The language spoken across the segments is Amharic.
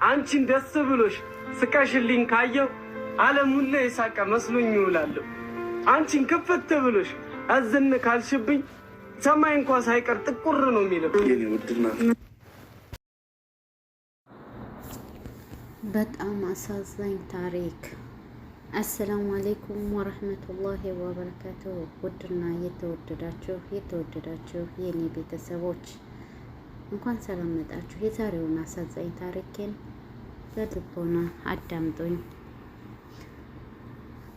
አንቺን ደስ ብሎሽ ስቀሽልኝ ካየው ዓለም ሁሉ የሳቀ መስሎኝ ይውላለሁ። አንቺን ክፍት ብሎሽ አዝን ካልሽብኝ ሰማይ እንኳን ሳይቀር ጥቁር ነው የሚለው። በጣም አሳዛኝ ታሪክ። አሰላሙ አለይኩም ወረህመቱላሂ ወበረካቱሁ። ውድና የተወደዳችሁ የኔ ቤተሰቦች እንኳን ሰላም መጣችሁ። የዛሬውን አሳዛኝ ታሪኬን በልቦና አዳምጡኝ።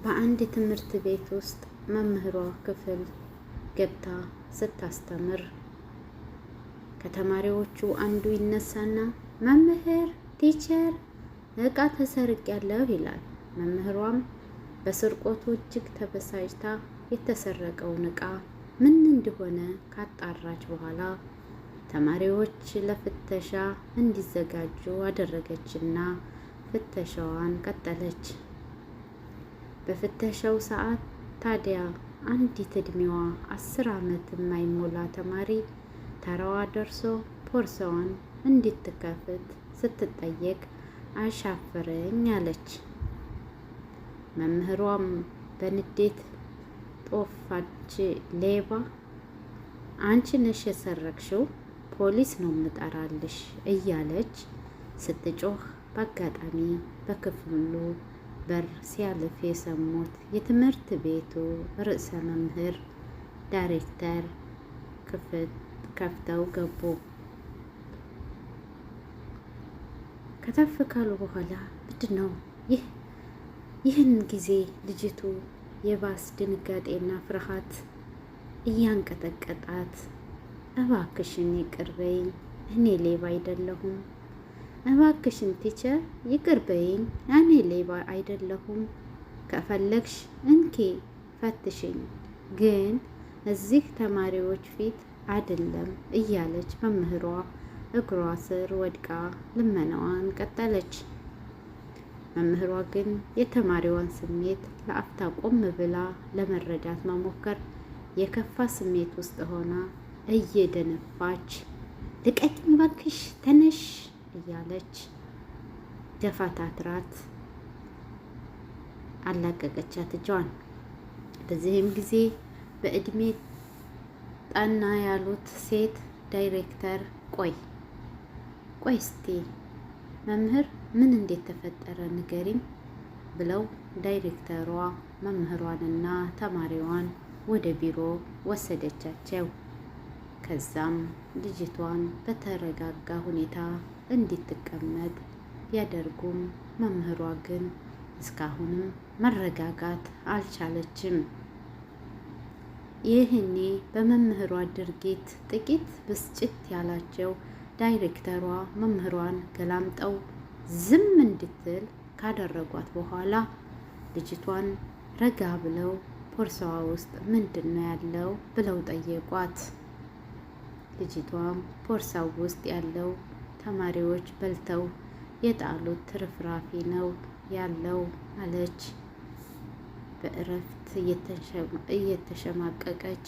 በአንድ ትምህርት ቤት ውስጥ መምህሯ ክፍል ገብታ ስታስተምር ከተማሪዎቹ አንዱ ይነሳና መምህር ቲቸር እቃ ተሰርቄያለሁ ይላል። መምህሯም በስርቆቱ እጅግ ተበሳጭታ የተሰረቀውን እቃ ምን እንደሆነ ካጣራች በኋላ ተማሪዎች ለፍተሻ እንዲዘጋጁ አደረገችና ፍተሻዋን ቀጠለች። በፍተሻው ሰዓት ታዲያ አንዲት እድሜዋ 10 ዓመት የማይሞላ ተማሪ ተራዋ ደርሶ ቦርሳዋን እንድትከፍት ስትጠየቅ አሻፈረኝ አለች። መምህሯም በንዴት ጦፋች፣ ሌባ አንቺ ነሽ የሰረቅሽው፣ ፖሊስ ነው ምጠራልሽ እያለች ስትጮህ በአጋጣሚ በክፍሉ በር ሲያልፍ የሰሙት የትምህርት ቤቱ ርዕሰ መምህር ዳይሬክተር ከፍተው ገቡ። ከተፍ ካሉ በኋላ ምንድነው ይህን ጊዜ ልጅቱ የባስ ድንጋጤና ፍርሃት እያንቀጠቀጣት እባክሽን ይቅር በይኝ፣ እኔ ሌባ አይደለሁም። እባክሽን ቲቸር ይቅር በይኝ፣ እኔ ሌባ አይደለሁም። ከፈለግሽ እንኬ ፈትሽኝ፣ ግን እዚህ ተማሪዎች ፊት አይደለም እያለች መምህሯ እግሯ ስር ወድቃ ልመናዋን ቀጠለች። መምህሯ ግን የተማሪዋን ስሜት ለአፍታ ቆም ብላ ለመረዳት መሞከር የከፋ ስሜት ውስጥ ሆና እየደነፋች ልቀቂኝ እባክሽ ተነሽ እያለች ገፋታትራት አላቀቀቻት እጇን። በዚህም ጊዜ በእድሜ ጠና ያሉት ሴት ዳይሬክተር ቆይ እስቲ መምህር ምን እንዴት ተፈጠረ ንገሪኝ ብለው ዳይሬክተሯ መምህሯንና ተማሪዋን ወደ ቢሮ ወሰደቻቸው። ከዛም ልጅቷን በተረጋጋ ሁኔታ እንድትቀመጥ ቢያደርጉም መምህሯ ግን እስካሁንም መረጋጋት አልቻለችም። ይህኔ በመምህሯ ድርጊት ጥቂት ብስጭት ያላቸው ዳይሬክተሯ መምህሯን ገላምጠው ዝም እንድትል ካደረጓት በኋላ ልጅቷን ረጋ ብለው ቦርሳዋ ውስጥ ምንድን ነው ያለው ብለው ጠየቋት። ልጅቷም ቦርሳው ውስጥ ያለው ተማሪዎች በልተው የጣሉት ትርፍራፊ ነው ያለው አለች በእረፍት እየተሸማቀቀች።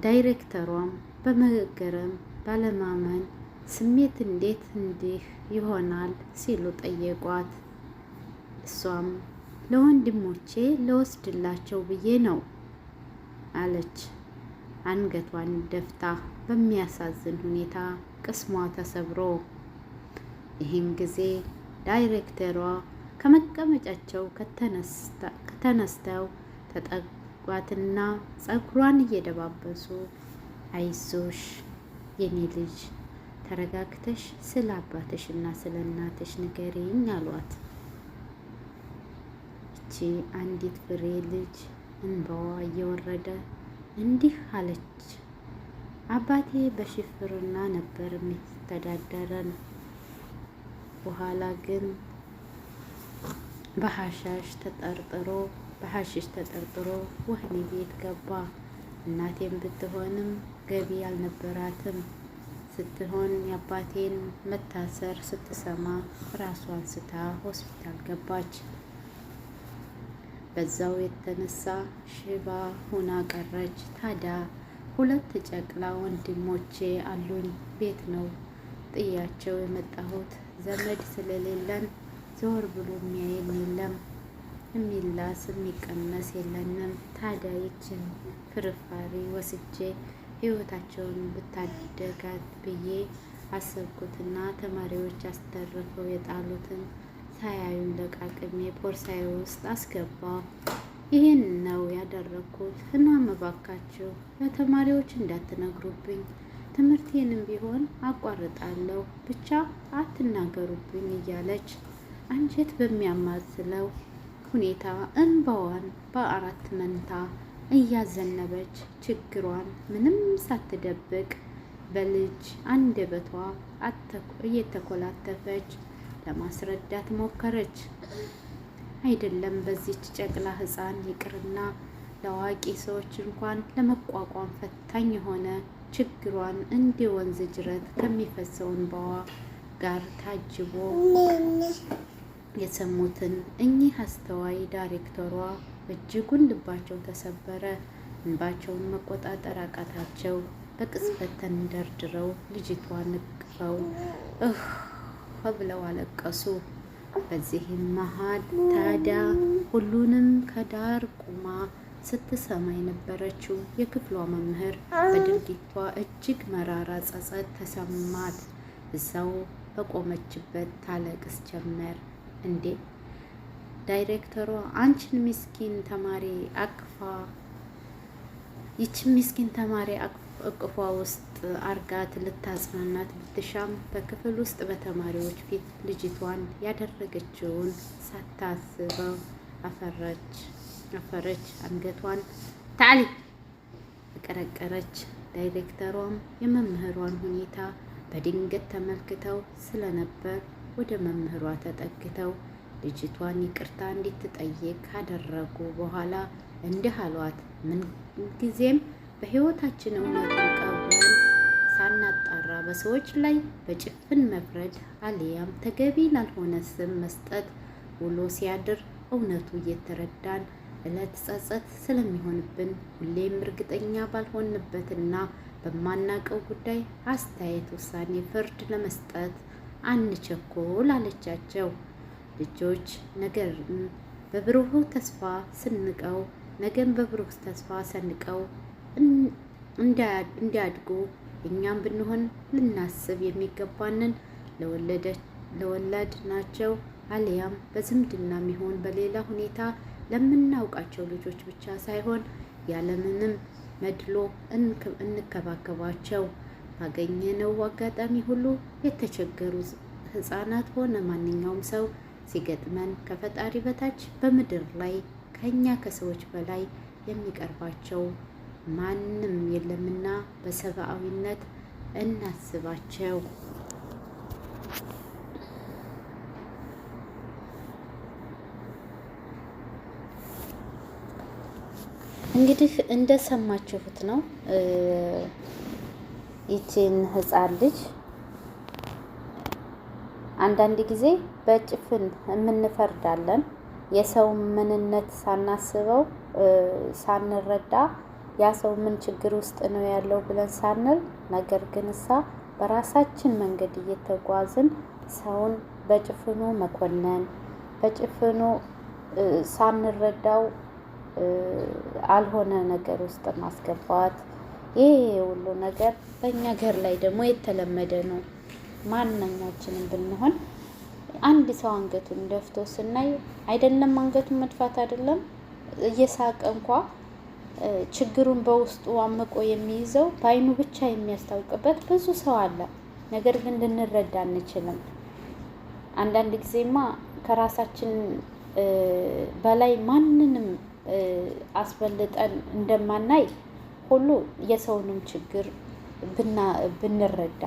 ዳይሬክተሯም በመገረም ባለማመን ስሜት እንዴት እንዲህ ይሆናል ሲሉ ጠየቋት። እሷም ለወንድሞቼ ለወስድላቸው ብዬ ነው አለች። አንገቷን ደፍታ በሚያሳዝን ሁኔታ ቅስሟ ተሰብሮ። ይህን ጊዜ ዳይሬክተሯ ከመቀመጫቸው ከተነስተው ተጠጓትና ፀጉሯን እየደባበሱ አይዞሽ የኔ ልጅ ተረጋግተሽ ስለ አባትሽና ስለ እናትሽ ንገሪኝ አሏት። እቺ አንዲት ፍሬ ልጅ እንባዋ እየወረደ እንዲህ አለች። አባቴ በሽፍርና ነበር የሚተዳደረን። በኋላ ግን በሐሺሽ ተጠርጥሮ ወህኒ ቤት ገባ። እናቴም ብትሆንም ገቢ አልነበራትም። ስትሆን የአባቴን መታሰር ስትሰማ ራሷን ስታ ሆስፒታል ገባች። በዛው የተነሳ ሽባ ሆና ቀረች። ታዲያ 2 ጨቅላ ወንድሞቼ አሉኝ። ቤት ነው ጥያቸው የመጣሁት። ዘመድ ስለሌለን ዞር ብሎ የሚያየን የለም። የሚላስ የሚቀመስ የለንም። ታዲያ ይችን ፍርፋሪ ወስጄ ህይወታቸውን ብታደጋት ብዬ አሰብኩትና ተማሪዎች አስተርፈው የጣሉትን ሳያዩን ለቃቅሜ ቦርሳዬ ውስጥ አስገባው። ይህን ነው ያደረኩት። እናም እባካችሁ ለተማሪዎች እንዳትነግሩብኝ፣ ትምህርቴንም ቢሆን አቋርጣለሁ፣ ብቻ አትናገሩብኝ እያለች አንጀት በሚያማዝለው ሁኔታ እንባዋን በ4 መንታ እያዘነበች ችግሯን ምንም ሳትደብቅ በልጅ አንደበቷ እየተኮላተፈች ለማስረዳት ሞከረች። አይደለም በዚች ጨቅላ ሕፃን ይቅርና ለአዋቂ ሰዎች እንኳን ለመቋቋም ፈታኝ የሆነ ችግሯን እንደ ወንዝ ጅረት ከሚፈሰው እንባዋ ጋር ታጅቦ የሰሙትን እኚህ አስተዋይ ዳይሬክተሯ እጅጉን ልባቸው ተሰበረ። እንባቸውን መቆጣጠር አቃታቸው። በቅጽበት ተንደርድረው ልጅቷን እቅፈው ብለው አለቀሱ። በዚህም መሀል ታዲያ ሁሉንም ከዳር ቁማ ስትሰማ የነበረችው የክፍሏ መምህር በድርጊቷ እጅግ መራራ ጸጸት ተሰማት። እዛው በቆመችበት ታለቅስ ጀመር። እንዴ ዳይሬክተሯ አንቺን ምስኪን ተማሪ አቅፋ ይችን ምስኪን ተማሪ እቅፏ ውስጥ አርጋት ልታጽናናት ብትሻም በክፍል ውስጥ በተማሪዎች ፊት ልጅቷን ያደረገችውን ሳታስበው አፈረች። አንገቷን ታሊ ቀረቀረች። ዳይሬክተሯም የመምህሯን ሁኔታ በድንገት ተመልክተው ስለነበር ወደ መምህሯ ተጠግተው ልጅቷን ይቅርታ እንድትጠይቅ ካደረጉ በኋላ እንዲህ አሏት። ምንጊዜም በህይወታችን እውነቱን ቀብረን ሳናጣራ በሰዎች ላይ በጭፍን መፍረድ አልያም ተገቢ ላልሆነ ስም መስጠት ውሎ ሲያድር እውነቱ እየተረዳን እለት ጸጸት ስለሚሆንብን ሁሌም እርግጠኛ ባልሆንበትና በማናቀው ጉዳይ አስተያየት፣ ውሳኔ፣ ፍርድ ለመስጠት አንቸኮል አለቻቸው። ልጆች ነገርን በብሩህ ተስፋ ስንቀው ነገን በብሩህ ተስፋ ሰንቀው እንዲያድጉ እኛም ብንሆን ልናስብ የሚገባንን ለወለድ ናቸው አልያም በዝምድና ሚሆን በሌላ ሁኔታ ለምናውቃቸው ልጆች ብቻ ሳይሆን ያለምንም መድሎ እንከባከባቸው። ባገኘነው አጋጣሚ ሁሉ የተቸገሩ ህፃናት ሆነ ማንኛውም ሰው ሲገጥመን ከፈጣሪ በታች በምድር ላይ ከኛ ከሰዎች በላይ የሚቀርባቸው ማንም የለምና በሰብአዊነት እናስባቸው። እንግዲህ እንደሰማችሁት ነው። ይችን ህፃን ልጅ አንዳንድ ጊዜ በጭፍን የምንፈርዳለን። የሰው ምንነት ሳናስበው ሳንረዳ ያ ሰው ምን ችግር ውስጥ ነው ያለው ብለን ሳንል፣ ነገር ግን በራሳችን መንገድ እየተጓዝን ሰውን በጭፍኑ መኮነን፣ በጭፍኑ ሳንረዳው አልሆነ ነገር ውስጥ ማስገባት፣ ይሄ ሁሉ ነገር በእኛ ሀገር ላይ ደግሞ የተለመደ ነው። ማንኛችንም ብንሆን አንድ ሰው አንገቱን ደፍቶ ስናይ አይደለም አንገቱን መድፋት አይደለም እየሳቀ እንኳ ችግሩን በውስጡ አምቆ የሚይዘው በአይኑ ብቻ የሚያስታውቅበት ብዙ ሰው አለ። ነገር ግን ልንረዳ አንችልም። አንዳንድ ጊዜማ ከራሳችን በላይ ማንንም አስበልጠን እንደማናይ ሁሉ የሰውንም ችግር ብንረዳ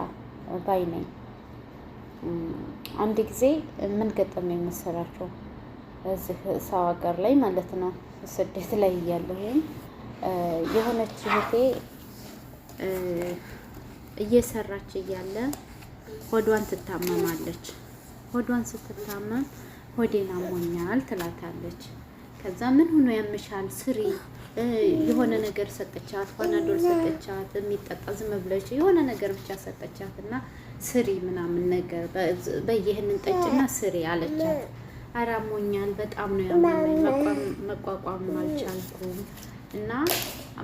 ባይ ነኝ። አንድ ጊዜ ምን ገጠመኝ መሰላችሁ? እዚህ ሰው ሀገር ላይ ማለት ነው፣ ስደት ላይ እያለሁኝ የሆነች እህቴ እየሰራች እያለ ሆዷን ትታመማለች። ሆዷን ስትታመም ሆዴን አሞኛል ትላታለች። ከዛ ምን ሆኖ ያምሻል ስሪ የሆነ ነገር ሰጠቻት፣ ፓናዶል ሰጠቻት፣ የሚጠጣ ዝም ብለሽ የሆነ ነገር ብቻ ሰጠቻት እና ስሪ ምናምን ነገር በይህንን ጠጭና ስሪ አለቻት። አራሞኛል፣ በጣም ነው ያመመኝ፣ መቋቋም አልቻልኩም እና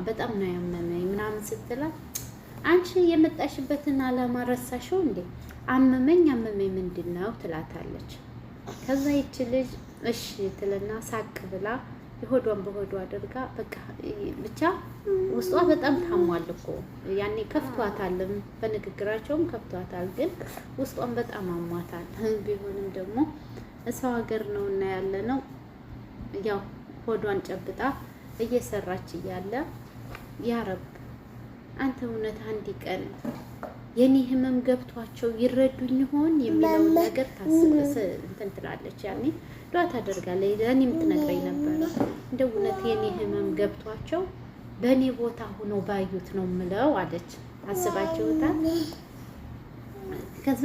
በጣም ነው ያመመኝ ምናምን ስትላት አንቺ የመጣሽበትን አላማ ረሳሽው እንዴ? አመመኝ ምንድን ነው ትላታለች። ከዛ ይቺ ልጅ እሺ ትልና ሳቅ ብላ የሆዷን በሆዷ አድርጋ በቃ ብቻ ውስጧ በጣም ታሟል እኮ ያኔ ከፍቷታልም፣ በንግግራቸውም ከፍቷታል፣ ግን ውስጧን በጣም አሟታል። ቢሆንም ደግሞ ሰው ሀገር ነው እና ያለ ነው ያው ሆዷን ጨብጣ እየሰራች እያለ ያረብ አንተ እውነት አንድ ቀን የኔ ህመም ገብቷቸው ይረዱኝ ይሆን የሚለው ነገር እንትን ትላለች። ያኔ ዱዓ ታደርጋለች። ለእኔም ትነግረኝ ነበረ እንደው እውነት የኔ ህመም ገብቷቸው በእኔ ቦታ ሆኖ ባዩት ነው ምለው አለች። አስባችሁታል? ከዛ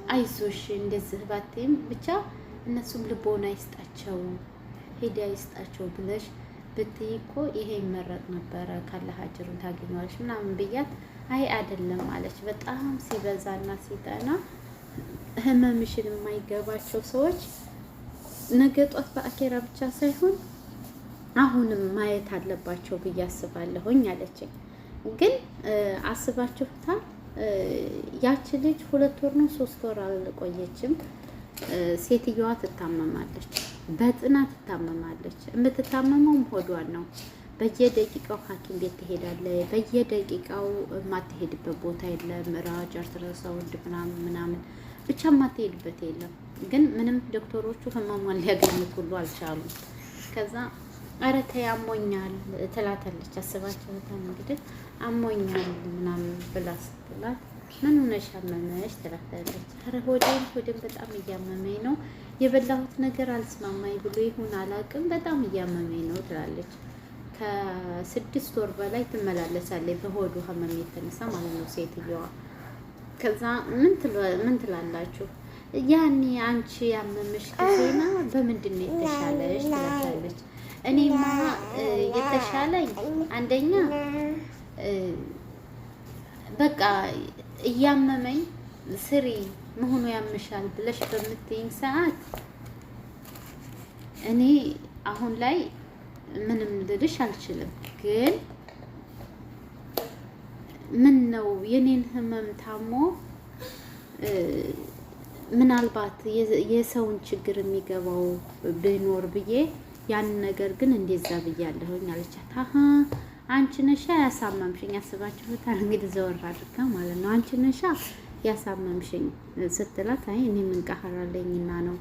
አይዞሽ እንደዚህ ባትይም ብቻ እነሱም ልቦና ይስጣቸው ሄዳ ይስጣቸው ብለሽ ብትይ እኮ ይሄ ይመረጥ ነበረ ካላህ አጅሩን ታገኘዋለሽ ምናምን ብያት፣ አይ አይደለም አለች። በጣም ሲበዛና ሲጠና ህመምሽን የማይገባቸው ሰዎች ነገ ጧት በአኬራ ብቻ ሳይሆን አሁንም ማየት አለባቸው ብዬ አስባለሁኝ አለችኝ። ግን አስባችሁታል? ያቺ ልጅ 2 ወር ነው 3 ወር አልቆየችም። ሴትየዋ ትታመማለች፣ በጥናት ትታመማለች። የምትታመመውም ሆዷን ነው። በየደቂቃው ሐኪም ቤት ትሄዳለች። በየደቂቃው የማትሄድበት ቦታ የለም። ራጅ፣ አልትራሳውንድ ምናምን ብቻ የማትሄድበት የለም። ግን ምንም ዶክተሮቹ ህመሟን ሊያገኙት ሁሉ አልቻሉም። ከዛ ኧረ ተይ አሞኛል ትላታለች። አስባችሁታል እንግዲህ አሞኛል ምናምን ብላ ስትላት ምን ሆነሽ አመመሽ ትላታለች። ኧረ ሆዴን በጣም እያመመኝ ነው፣ የበላሁት ነገር አልስማማኝ ብሎ ይሁን አላውቅም፣ በጣም እያመመኝ ነው ትላለች። ከ6 ወር በላይ ትመላለሳለች በሆዱ ህመም የተነሳ ማለት ነው ሴትዮዋ። ከዛ ምን ትላላችሁ? ያኔ አንቺ ያመመሽ ጊዜና በምንድን ነው የተሻለሽ ትላታለች። እኔማ የተሻለኝ አንደኛ በቃ እያመመኝ ስሪ መሆኑ ያምሻል ብለሽ በምትይኝ ሰዓት እኔ አሁን ላይ ምንም ልልሽ አልችልም። ግን ምን ነው የኔን ህመም ታሞ ምናልባት የሰውን ችግር የሚገባው ቢኖር ብዬ ያን ነገር ግን እንደዛ ብያለሁኝ አለቻት። አሀ አንቺ ነሻ ያሳመምሽኝ። ያስባችሁታል እንግዲህ ዘወር አድርጋ ማለት ነው። አንቺ ነሻ ያሳመምሽኝ ስትላት አይ እኔ ምን ቀህራለኝና ነው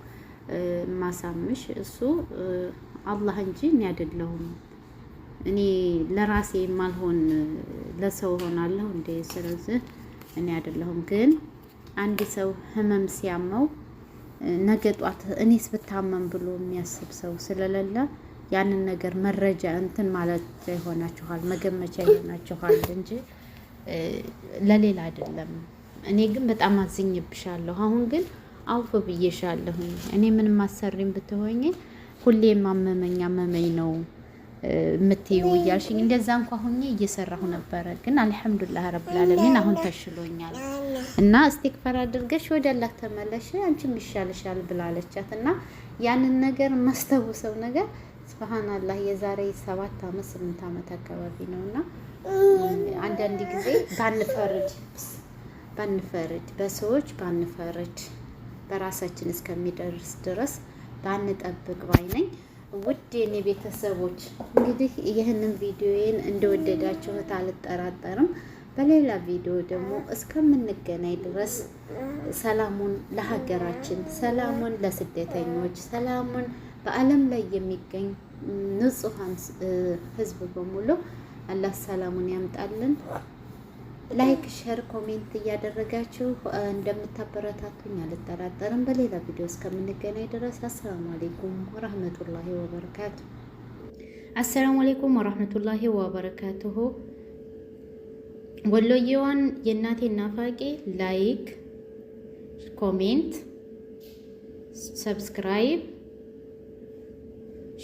ማሳምሽ፣ እሱ አላህ እንጂ እኔ አይደለሁም። እኔ ለራሴ ማልሆን ለሰው ሆናለሁ እንደ ስለዚህ እኔ አይደለሁም። ግን አንድ ሰው ህመም ሲያመው ነገ ጧት እኔስ ብታመም ብሎ የሚያስብ ሰው ስለሌለ ያንን ነገር መረጃ እንትን ማለት ይሆናችኋል፣ መገመቻ ይሆናችኋል እንጂ ለሌላ አይደለም። እኔ ግን በጣም አዝኝብሻለሁ። አሁን ግን አውፍ ብዬሻለሁ። እኔ ምንም አሰሪም ብትሆኝ ሁሌም አመመኝ ነው የምትይው እያልሽኝ እንደዛ እንኳ ሆኜ እየሰራሁ ነበረ። ግን አልሐምዱሊላህ ረብል ዓለሚን አሁን ተሽሎኛል እና እስቲክፋር አድርገሽ ወደ አላህ ተመለሽ አንቺም ይሻልሻል ብላለቻት። እና ያንን ነገር ማስተውሰው ነገር ሱብሃንአላህ የዛሬ 7 ዓመት 8 ዓመት አካባቢ ነውና አንዳንድ ጊዜ ባንፈርድ በሰዎች ባንፈርድ በራሳችን እስከሚደርስ ድረስ ባንጠብቅ ባይ ነኝ። ውድ የኔ ቤተሰቦች እንግዲህ ይህንን ቪዲዮዬን እንደወደዳችሁት አልጠራጠርም። በሌላ ቪዲዮ ደግሞ እስከምንገናኝ ድረስ ሰላሙን ለሀገራችን፣ ሰላሙን ለስደተኞች፣ ሰላሙን በዓለም ላይ የሚገኝ ንጹሃን ህዝብ በሙሉ አላህ ሰላሙን ያምጣልን። ላይክ፣ ሼር፣ ኮሜንት እያደረጋችሁ እንደምታበረታቱኝ አልጠራጠርም። በሌላ ቪዲዮ እስከምንገናኝ ድረስ አሰላሙ አለይኩም ወራህመቱላሂ ወበረካቱ። አሰላሙ አለይኩም ወራህመቱላሂ ወበረካቱሁ። ወሎዬዋን የእናቴ ናፋቂ ላይክ፣ ኮሜንት፣ ሰብስክራይብ፣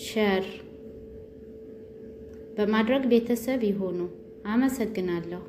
ሼር በማድረግ ቤተሰብ ይሁኑ። አመሰግናለሁ።